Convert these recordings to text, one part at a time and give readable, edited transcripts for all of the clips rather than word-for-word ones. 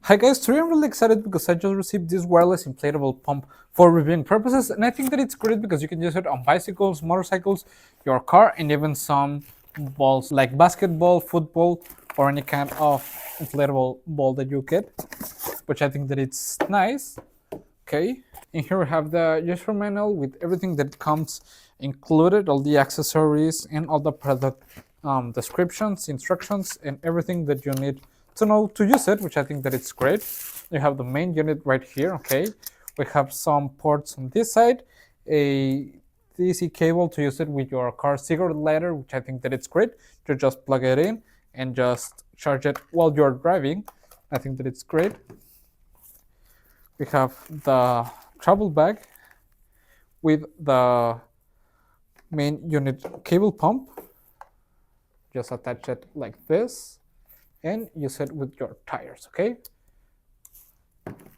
Hi guys, today I'm really excited because I just received this wireless inflatable pump for reviewing purposes, and I think that it's great because you can use it on bicycles, motorcycles, your car, and even some balls like basketball, football, or any kind of inflatable ball that you get, which I think that it's nice. Okay, and here we have the user manual with everything that comes included, all the accessories and all the product descriptions, instructions, and everything that you need to know to use it, which I think that it's great. You have the main unit right here. Okay, we have some ports on this side, a DC cable to use it with your car cigarette lighter, which I think that it's great. You just plug it in and just charge it while you're driving. I think that it's great. We have the travel bag with the main unit cable pump. Just attach it like this and use it with your tires. Okay,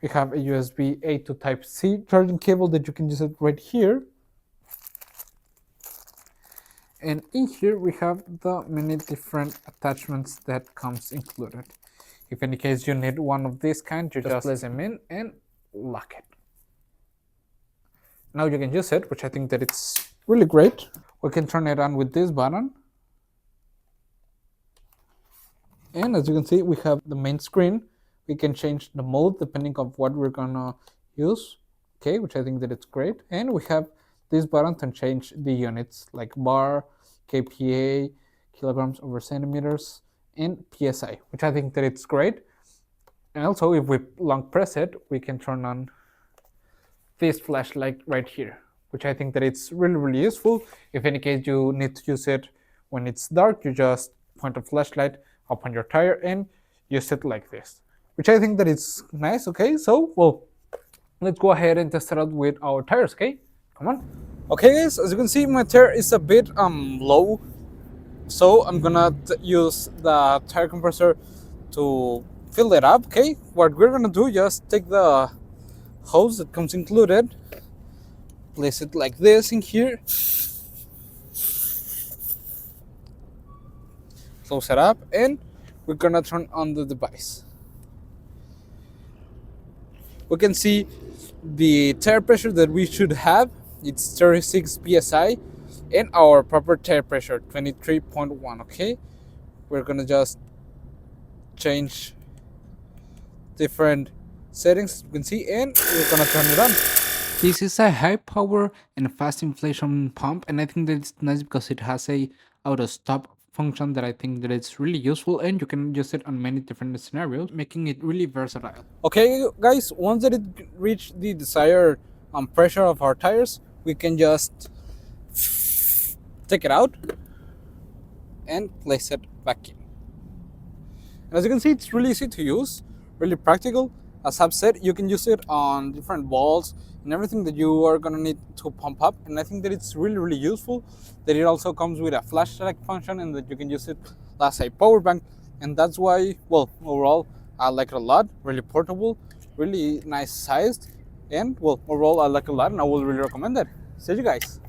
we have a USB A to Type-C charging cable that you can use it right here, and in here we have the many different attachments that comes included. If in case you need one of these kind, you just place them in and lock it. Now you can use it, which I think that it's really great. We can turn it on with this button. And as you can see, we have the main screen. We can change the mode depending on what we're gonna use. Okay, which I think that it's great. And we have this button to change the units like bar, kPa, kilograms over centimeters, and PSI, which I think that it's great. And also, if we long press it, we can turn on this flashlight right here, which I think that it's really useful. If in case you need to use it when it's dark, you just point a flashlight upon your tire and use it like this, which I think that it's nice. Okay, so well, let's go ahead and test it out with our tires. Okay, come on. Okay guys, as you can see, my tire is a bit low, so I'm gonna use the tire compressor to fill it up. Okay, what we're gonna do, just take the hose that comes included, place it like this in here, close it up, and we're gonna turn on the device. We can see the tire pressure that we should have. It's 36 psi, and our proper tire pressure 23.1. Okay, we're gonna just change different settings, you can see, and we're gonna turn it on. This is a high power and fast inflation pump, and I think that it's nice because it has a auto stop function that I think that it's really useful, and you can use it on many different scenarios, making it really versatile. Okay guys, once that it reached the desired pressure of our tires, we can just take it out and place it back in. And as you can see, it's really easy to use, really practical. As I've said, you can use it on different balls and everything that you are gonna need to pump up, and I think that it's really useful that it also comes with a flashlight function and that you can use it as a power bank. And that's why, well, overall I like it a lot. Really portable, really nice sized, and well, overall I like it a lot and I will really recommend it. See you guys.